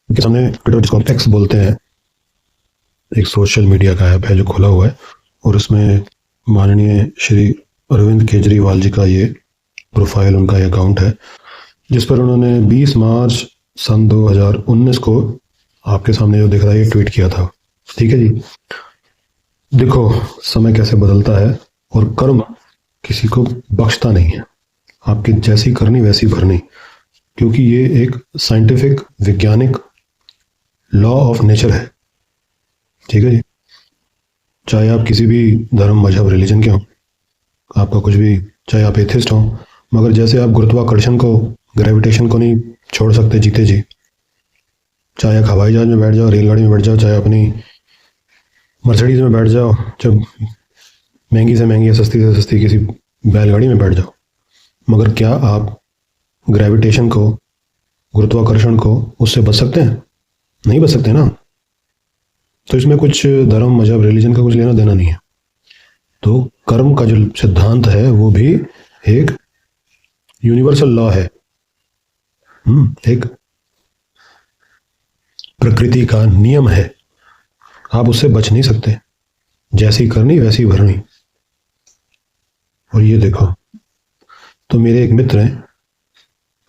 के सामने ट्विटर, जिसको हम एक्स बोलते हैं, एक सोशल मीडिया का ऐप है जो खुला हुआ है, और उसमें माननीय श्री अरविंद केजरीवाल जी का ये प्रोफाइल, उनका ये अकाउंट है, जिस पर उन्होंने 20 मार्च सन 2019 को आपके सामने जो दिख रहा है ये ट्वीट किया था। ठीक है जी। देखो समय कैसे बदलता है, और कर्म किसी को बख्शता नहीं है। आपकी जैसी करनी वैसी भरनी, क्योंकि ये एक साइंटिफिक वैज्ञानिक लॉ ऑफ नेचर है। ठीक है जी। चाहे आप किसी भी धर्म, मजहब, रिलीजन के हों, आपका कुछ भी, चाहे आप एथिस्ट हों, मगर जैसे आप गुरुत्वाकर्षण को, ग्रेविटेशन को नहीं छोड़ सकते जीते जी, चाहे आप हवाई जहाज में बैठ जाओ, रेलगाड़ी में बैठ जाओ, चाहे अपनी मर्सिडीज में बैठ जाओ, जब महंगी से महंगी या सस्ती से सस्ती किसी बैलगाड़ी में बैठ जाओ, मगर क्या आप ग्रेविटेशन को, गुरुत्वाकर्षण को, उससे बच सकते हैं? नहीं बच सकते ना। तो इसमें कुछ धर्म, मजहब, रिलीजन का कुछ लेना देना नहीं है। तो कर्म का जो सिद्धांत है वो भी एक यूनिवर्सल लॉ है। एक प्रकृति का नियम है, आप उससे बच नहीं सकते। जैसी करनी वैसी भरनी। और ये देखो, तो मेरे एक मित्र हैं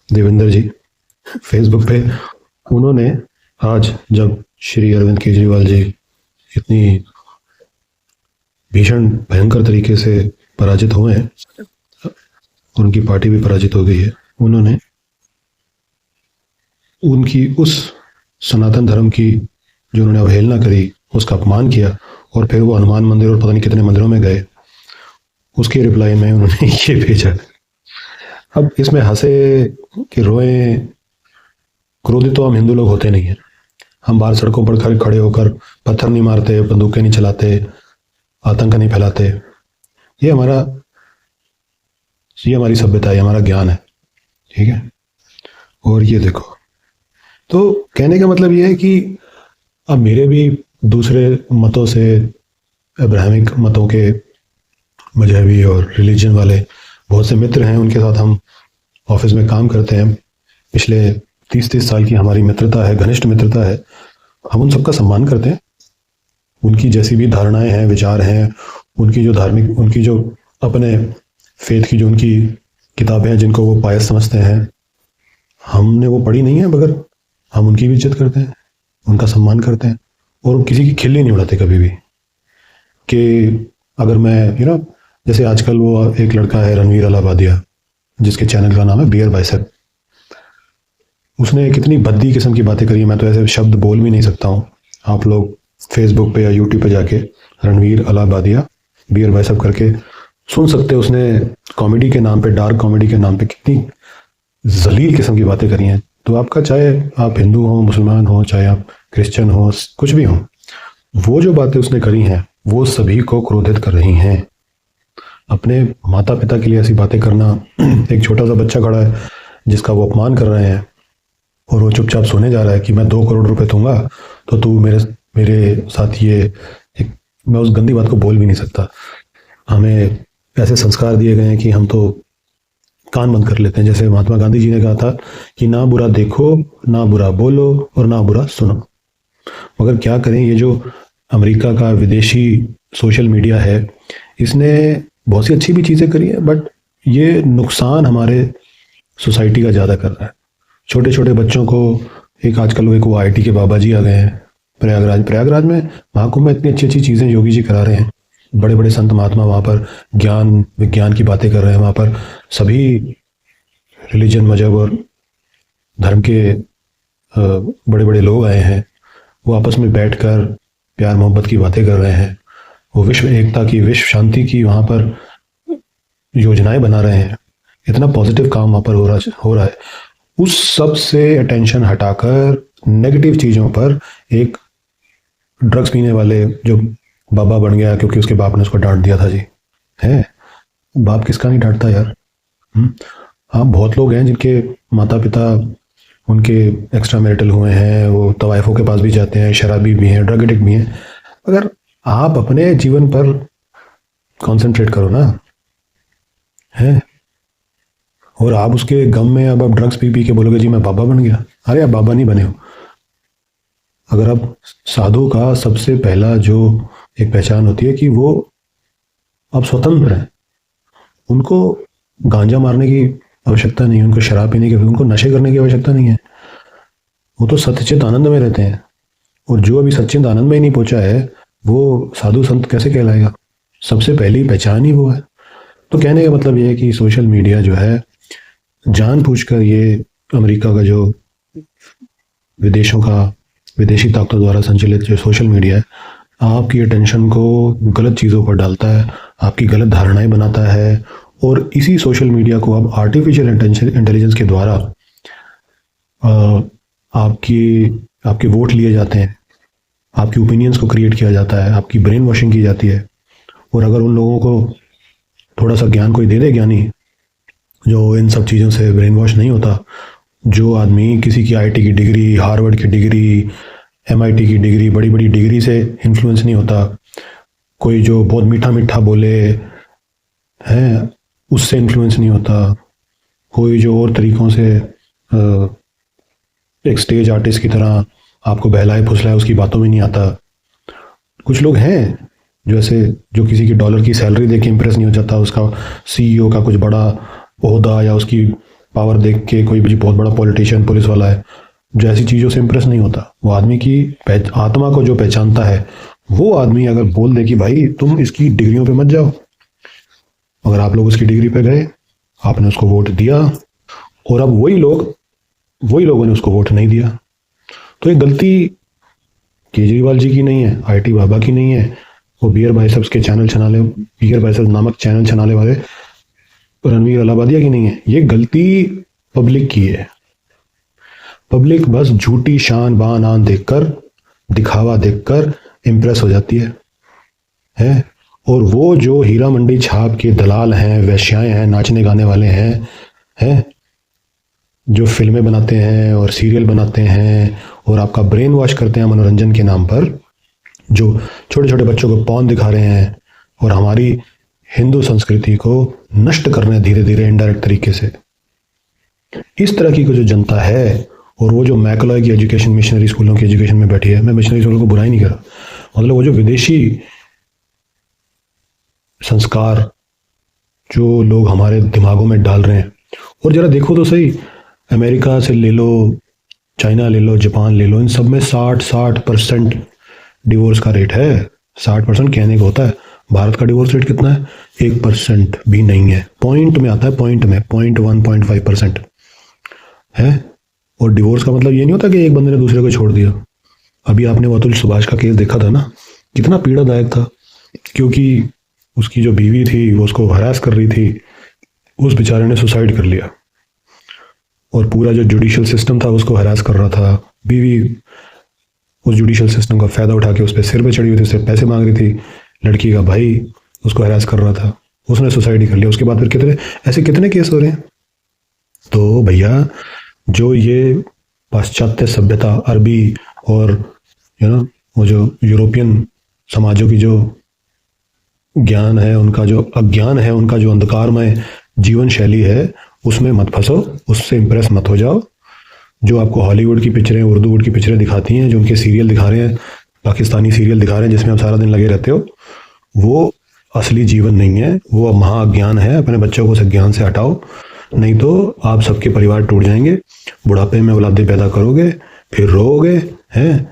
देवेंद्र जी, फेसबुक पे, उन्होंने आज जब श्री अरविंद केजरीवाल जी इतनी भीषण भयंकर तरीके से पराजित हुए हैं, उनकी पार्टी भी पराजित हो गई है, उन्होंने उनकी उस सनातन धर्म की जो उन्होंने अवहेलना करी, उसका अपमान किया, और फिर वो हनुमान मंदिर और पता नहीं कितने मंदिरों में गए, उसके रिप्लाई में उन्होंने ये भेजा। अब इसमें हंसे कि रोए, क्रोधित तो हम हिंदू लोग होते नहीं हैं। हम बाहर सड़कों पर खड़े होकर पत्थर नहीं मारते, बंदूकें नहीं चलाते, आतंक नहीं फैलाते। ये हमारा, ये हमारी सभ्यता है, हमारा ज्ञान है। ठीक है। और ये देखो, तो कहने का मतलब ये है कि अब मेरे भी दूसरे मतों से, अब्राहमिक मतों के, मजहबी और रिलीजन वाले बहुत से मित्र हैं, उनके साथ हम ऑफिस में काम करते हैं। पिछले 30-30 साल की हमारी मित्रता है, घनिष्ठ मित्रता है। हम उन सबका सम्मान करते हैं, उनकी जैसी भी धारणाएं हैं, विचार हैं, उनकी जो धार्मिक, उनकी जो अपने फेथ की जो उनकी किताबें हैं जिनको वो पायस समझते हैं, हमने वो पढ़ी नहीं है, मगर हम उनकी भी इज्जत करते हैं, उनका सम्मान करते हैं, और किसी की खिल्ली नहीं उड़ाते कभी भी। कि अगर मैं जैसे आजकल वो एक लड़का है रणवीर अलाहाबादिया, जिसके चैनल का नाम है बियर बाइसेप, उसने कितनी भद्दी किस्म की बातें करी है, मैं तो ऐसे शब्द बोल भी नहीं सकता हूँ। आप लोग फेसबुक पे या यूट्यूब पे जाके रणवीर अलाहाबादिया बियर बाइसेप करके सुन सकते हो। उसने कॉमेडी के नाम पे, डार्क कॉमेडी के नाम पे कितनी जलील किस्म की बातें करी हैं। तो आपका, चाहे आप हिंदू हो, मुसलमान हो, चाहे आप क्रिश्चियन हो, कुछ भी हो, वो जो बातें उसने करी हैं वो सभी को क्रोधित कर रही हैं। अपने माता पिता के लिए ऐसी बातें करना, एक छोटा सा बच्चा खड़ा है जिसका वो अपमान कर रहे हैं, और वो चुपचाप सोने जा रहा है कि मैं 2 करोड़ रुपए दूंगा तो तू मेरे मेरे साथ ये एक, मैं उस गंदी बात को बोल भी नहीं सकता। हमें ऐसे संस्कार दिए गए हैं कि हम तो कान बंद कर लेते हैं। जैसे महात्मा गांधी जी ने कहा था कि ना बुरा देखो, ना बुरा बोलो, और ना बुरा सुनो। मगर क्या करें, ये जो अमेरिका का विदेशी सोशल मीडिया है, इसने बहुत सी अच्छी भी चीज़ें करी है, बट ये नुकसान हमारे सोसाइटी का ज़्यादा कर रहा है। छोटे छोटे बच्चों को, एक आजकल वो, एक वो आईटी के बाबा जी आ गए हैं प्रयागराज में, महाकुंभ में इतनी अच्छी अच्छी चीज़ें योगी जी करा रहे हैं। बड़े बड़े संत महात्मा वहाँ पर ज्ञान विज्ञान की बातें कर रहे हैं। वहाँ पर सभी रिलीजन, मजहब और धर्म के बड़े बड़े लोग आए हैं। वो आपस में बैठकर प्यार मोहब्बत की बातें कर रहे हैं। वो विश्व एकता की, विश्व शांति की वहाँ पर योजनाएं बना रहे हैं। इतना पॉजिटिव काम वहाँ पर हो रहा है। उस सब से अटेंशन हटाकर नेगेटिव चीज़ों पर एक ड्रग्स पीने वाले जो बाबा बन गया क्योंकि उसके बाप ने उसको डांट दिया था जी, है। बाप किसका नहीं डांटता यार। हाँ, बहुत लोग हैं जिनके माता पिता उनके एक्स्ट्रा मैरिटल हुए हैं, वो तवाइफों के पास भी जाते हैं, शराबी भी हैं, ड्रग एडिक्ट भी हैं। अगर आप अपने जीवन पर कंसंट्रेट करो ना, है। और आप उसके गम में अब आप ड्रग्स पी पी के बोलोगे जी मैं बाबा बन गया। अरे आप बाबा नहीं बने हो, अगर आप साधु का सबसे पहला जो एक पहचान होती है कि वो अब स्वतंत्र हैं, उनको गांजा मारने की आवश्यकता नहीं है, उनको शराब पीने की, उनको नशे करने की आवश्यकता नहीं है, वो तो सच्चित आनंद में रहते हैं। और जो अभी सच्चित आनंद में ही नहीं पहुंचा है वो साधु संत कैसे कहलाएगा? सबसे पहली पहचान ही वो है। तो कहने का मतलब ये है कि सोशल मीडिया जो है जानबूझकर ये अमेरिका का जो विदेशों का विदेशी ताकतों द्वारा संचालित जो सोशल मीडिया है आपकी अटेंशन को गलत चीज़ों पर डालता है, आपकी गलत धारणाएं बनाता है। और इसी सोशल मीडिया को अब आर्टिफिशियल इंटेलिजेंस के द्वारा आपकी आपके वोट लिए जाते हैं, आपकी ओपिनियंस को क्रिएट किया जाता है, आपकी ब्रेन वॉशिंग की जाती है। और अगर उन लोगों को थोड़ा सा ज्ञान कोई दे दे, ज्ञानी जो इन सब चीज़ों से ब्रेन वॉश नहीं होता, जो आदमी किसी की आईटी की डिग्री, हार्वर्ड की डिग्री, एमआईटी की डिग्री, बड़ी बड़ी डिग्री से इन्फ्लुएंस नहीं होता, कोई जो बहुत मीठा मीठा बोले हैं उससे इन्फ्लुएंस नहीं होता, कोई जो और तरीक़ों से एक स्टेज आर्टिस्ट की तरह आपको बहलाए फुसलाए उसकी बातों में नहीं आता। कुछ लोग हैं जो ऐसे जो किसी की डॉलर की सैलरी देख के इम्प्रेस नहीं हो जाता, उसका सीईओ का कुछ बड़ा ओहदा या उसकी पावर देख के कोई भी बहुत बड़ा पॉलिटिशियन पुलिस वाला है जो ऐसी चीज़ों से इम्प्रेस नहीं होता। वो आदमी की आत्मा को जो पहचानता है वो आदमी अगर बोल दे कि भाई तुम इसकी डिग्रियों पे मत जाओ, अगर आप लोग उसकी डिग्री पे गए, आपने उसको वोट दिया और अब वही लोगों ने उसको वोट नहीं दिया, तो ये गलती केजरीवाल जी की नहीं है, आईटी बाबा की नहीं है, वो बियर बाइसेप्स के चैनल चलाने, बियर बाइसेप्स नामक चैनल चलाने वाले रणवीर अलाहाबादिया की नहीं है, ये गलती पब्लिक की है। पब्लिक बस झूठी शान बान आन देखकर, दिखावा देखकर इम्प्रेस हो जाती है। और वो जो हीरा मंडी छाप के दलाल हैं, वैश्याएं हैं, नाचने गाने वाले हैं, जो फिल्में बनाते हैं और सीरियल बनाते हैं और आपका ब्रेन वॉश करते हैं मनोरंजन के नाम पर, जो छोटे छोटे बच्चों को पॉर्न दिखा रहे हैं और हमारी हिंदू संस्कृति को नष्ट कर रहे हैं धीरे धीरे इनडायरेक्ट तरीके से। इस तरह की जो जनता है और वो जो मैकलॉय की एजुकेशन, मिशनरी स्कूलों की एजुकेशन में बैठी है, मैं मिशनरी स्कूलों को बुराई नहीं कर रहा, मतलब वो जो विदेशी संस्कार जो लोग हमारे दिमागों में डाल रहे हैं। और जरा देखो तो सही, अमेरिका से ले लो, चाइना ले लो, जापान ले लो, इन सब में 60% डिवोर्स का रेट है। 60% कहने को होता है, भारत का डिवोर्स रेट कितना है? 1% भी नहीं है, पॉइंट में आता है, पॉइंट में 0.1 0.5% है। और डिवोर्स का मतलब ये नहीं होता कि एक बंदे ने दूसरे को छोड़ दिया। अभी आपने वो अतुल सुभाष का केस देखा था ना, कितना पीड़ादायक था, क्योंकि उसकी जो बीवी थी वो उसको हरास कर रही थी, उस बेचारे ने सुसाइड कर लिया और पूरा जो जुडिशियल सिस्टम था उसको हरास कर रहा था। बीवी उस जुडिशियल सिस्टम का फ़ायदा उठा के उस पर सिर पे चढ़ी हुई थी, उससे पैसे मांग रही थी, लड़की का भाई उसको हरास कर रहा था, उसने सुसाइड ही कर लिया। उसके बाद फिर कितने केस हो रहे हैं। तो भैया जो ये पाश्चात्य सभ्यता, अरबी और वो जो यूरोपियन समाजों की जो ज्ञान है, उनका जो अज्ञान है, उनका जो अंधकारमय जीवन शैली है, उसमें मत फंसो, उससे इम्प्रेस मत हो जाओ। जो आपको हॉलीवुड की पिक्चरें, उर्दूवुड की पिक्चरें दिखाती हैं, जो उनके सीरियल दिखा रहे हैं, पाकिस्तानी सीरियल दिखा रहे हैं जिसमें आप सारा दिन लगे रहते हो, वो असली जीवन नहीं है, वो महाअज्ञान है। अपने बच्चों को उस ज्ञान से हटाओ, नहीं तो आप सबके परिवार टूट जाएंगे, बुढ़ापे में औलादे पैदा करोगे, फिर रोओगे हैं।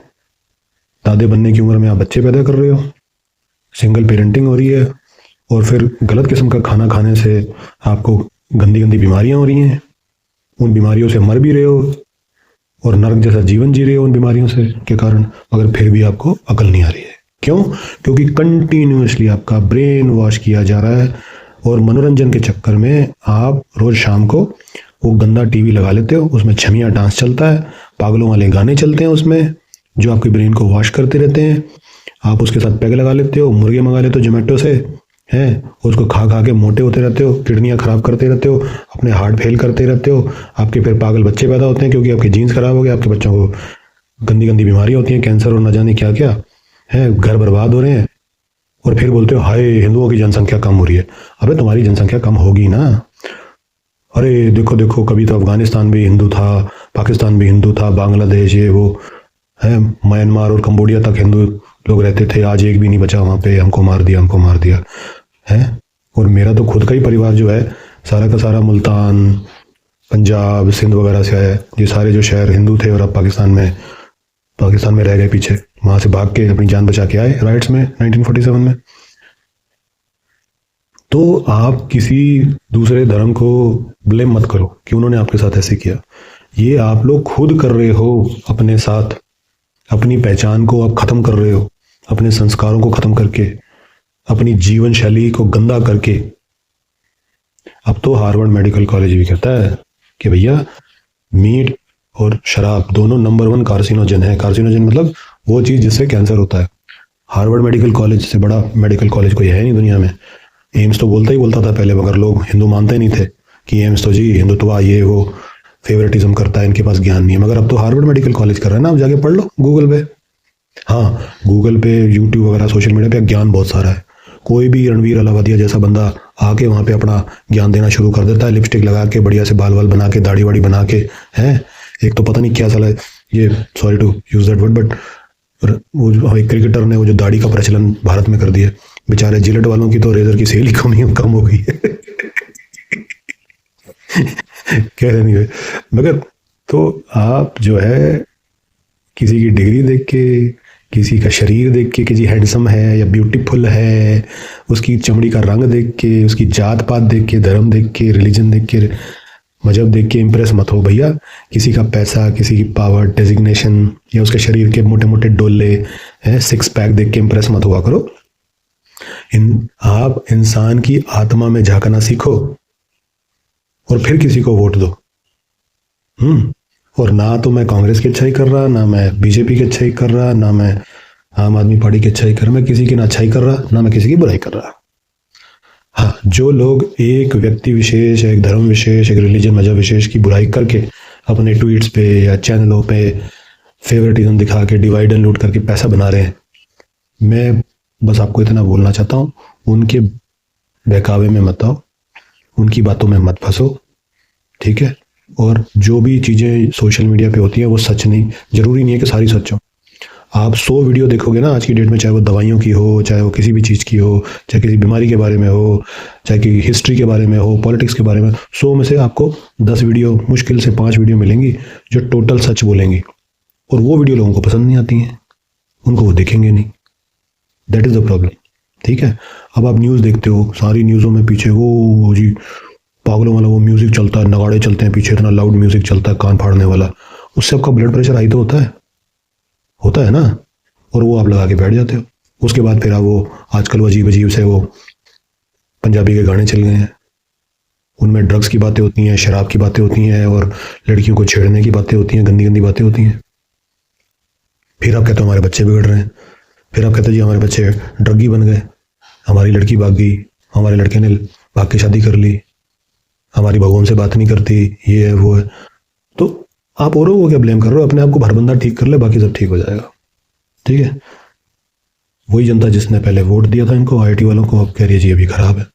दादे बनने की उम्र में आप बच्चे पैदा कर रहे हो, सिंगल पेरेंटिंग हो रही है, और फिर गलत किस्म का खाना खाने से आपको गंदी गंदी बीमारियां हो रही हैं, उन बीमारियों से मर भी रहे हो और नरक जैसा जीवन जी रहे हो उन बीमारियों से के कारण, मगर फिर भी आपको अकल नहीं आ रही है। क्यों? क्योंकि कंटिन्यूअसली आपका ब्रेन वॉश किया जा रहा है और मनोरंजन के चक्कर में आप रोज शाम को वो गंदा टीवी लगा लेते हो, उसमें छमिया डांस चलता है, पागलों वाले गाने चलते हैं उसमें, जो आपके ब्रेन को वॉश करते रहते हैं। आप उसके साथ पैग लगा लेते हो, मुर्गे मंगा लेते हो जोमेटो से हैं, उसको खा खा के मोटे होते रहते हो, किडनियाँ खराब करते रहते हो, अपने हार्ट फेल करते रहते हो, आपके फिर पागल बच्चे पैदा होते हैं क्योंकि आपके जीन्स खराब हो गए, आपके बच्चों को गंदी गंदी बीमारियाँ होती हैं, कैंसर और न जाने क्या क्या है, घर बर्बाद हो रहे हैं। और फिर बोलते हो हाय हिंदुओं की जनसंख्या कम हो रही है। अबे तुम्हारी जनसंख्या कम होगी ना। अरे देखो देखो, कभी तो अफगानिस्तान भी हिंदू था, पाकिस्तान भी हिंदू था, बांग्लादेश, ये वो, है। म्यांमार और कंबोडिया तक हिंदू लोग रहते थे, आज एक भी नहीं बचा वहाँ पे, हमको मार दिया, हमको मार दिया है। और मेरा तो खुद का ही परिवार जो है सारा का सारा मुल्तान, पंजाब, सिंध वगैरह से आया है। ये सारे जो शहर हिंदू थे और अब पाकिस्तान में रह गए पीछे, वहाँ से भाग के अपनी जान बचा के आए राइट्स में 1947 में। तो आप किसी दूसरे धर्म को ब्लेम मत करो कि उन्होंने आपके साथ ऐसे किया। ये आप लोग खुद कर रहे हो अपने साथ। अपनी पहचान को आप खत्म कर रहे हो, अपने संस्कारों को खत्म करके, अपनी जीवन शैली को गंदा करके। अब तो हार्वर्ड मेडिकल कॉलेज भी कहता है कि भैया मीट और शराब दोनों नंबर 1 कार्सिनोजन है। कार्सिनोजन मतलब वो चीज़ जिससे कैंसर होता है। हार्वर्ड मेडिकल कॉलेज से बड़ा मेडिकल कॉलेज कोई है नहीं दुनिया में। एम्स तो बोलता था पहले, मगर लोग हिंदू मानते नहीं थे कि एम्स तो जी हिंदुत्व ये वो फेवरेटिज्म करता है, इनके पास ज्ञान नहीं है। मगर अब तो हार्वर्ड मेडिकल कॉलेज कर रहा है ना, आप जाके पढ़ लो गूगल पे। हाँ, गूगल पे, यूट्यूब वगैरह, सोशल मीडिया पे ज्ञान बहुत सारा है। कोई भी रणवीर अलावतिया जैसा बंदा आके वहाँ पे अपना ज्ञान देना शुरू कर देता है, लिपस्टिक लगा के, बढ़िया से बाल वाल बना के, दाढ़ी वाड़ी बना के, हैं। एक तो पता नहीं क्या साला ये, sorry to use that word, but वो जो एक क्रिकेटर ने वो जो दाढ़ी का प्रचलन भारत में कर दिया, बेचारे जिलेट वालों की तो रेजर की सेल ही कम हो गई है। कह रहे नहीं, मगर तो आप जो है किसी की डिग्री देख के, किसी का शरीर देख के कि जी हैंडसम है या ब्यूटीफुल है, उसकी चमड़ी का रंग देख के, उसकी जात पात देख के, धर्म देख के, रिलीजन देख के, मजहब देख के इम्प्रेस मत हो भैया। किसी का पैसा, किसी की पावर, डेजिग्नेशन या उसके शरीर के मोटे मोटे डोले हैं, 6 पैक देख के इम्प्रेस मत हुआ करो। आप इंसान की आत्मा में झांकना सीखो और फिर किसी को वोट दो। और ना तो मैं कांग्रेस की अच्छाई कर रहा, ना मैं बीजेपी की अच्छाई कर रहा, ना मैं आम आदमी पार्टी की अच्छाई कर रहा, मैं किसी की ना अच्छाई कर रहा, ना मैं किसी की बुराई कर रहा। हाँ, जो लोग एक व्यक्ति विशेष, एक धर्म विशेष, एक रिलीजन, मजहब विशेष की बुराई करके अपने ट्वीट्स पे या चैनलों पे फेवरेटिज्म दिखा के, डिवाइड एंड लूट करके पैसा बना रहे हैं, मैं बस आपको इतना बोलना चाहता हूँ, उनके बहकावे में मत आओ, उनकी बातों में मत फंसो, ठीक है। और जो भी चीज़ें सोशल मीडिया पे होती हैं वो सच नहीं, ज़रूरी नहीं है कि सारी सच हो। आप 100 वीडियो देखोगे ना आज की डेट में, चाहे वो दवाइयों की हो, चाहे वो किसी भी चीज़ की हो, चाहे किसी बीमारी के बारे में हो, चाहे कि हिस्ट्री के बारे में हो, पॉलिटिक्स के बारे में, 100 में से आपको 10 वीडियो, मुश्किल से 5 वीडियो मिलेंगी जो टोटल सच बोलेंगी। और वो वीडियो लोगों को पसंद नहीं आती हैं, उनको वो देखेंगे नहीं। दैट इज़ द प्रॉब्लम, ठीक है। अब आप न्यूज़ देखते हो, सारी न्यूज़ों में पीछे वो जी पागलों वाला वो म्यूज़िक चलता है, नगाड़े चलते हैं पीछे, इतना लाउड म्यूज़िक चलता है कान फाड़ने वाला, उससे आपका ब्लड प्रेशर हाई तो होता है ना। और वो आप लगा के बैठ जाते हो। उसके बाद फिर आप वो आजकल वो अजीब अजीब से वो पंजाबी के गाने चल गए हैं, उनमें ड्रग्स की बातें होती हैं, शराब की बातें होती हैं और लड़कियों को छेड़ने की बातें होती हैं, गंदी गंदी बातें होती हैं। फिर आप कहते हो हमारे बच्चे बिगड़ रहे हैं, फिर आप कहते हो जी हमारे बच्चे ड्रगी बन गए, हमारी लड़की भाग गई, हमारे लड़के ने भाग के शादी कर ली, हमारी भगवान से बात नहीं करती, ये है वो है। तो आप औरों को क्या ब्लेम कर रहे हो? अपने आप को भरबंदा ठीक कर ले, बाकी सब ठीक हो जाएगा, ठीक है। वही जनता जिसने पहले वोट दिया था इनको, आईटी वालों को, अब कह रही है जी अभी खराब है।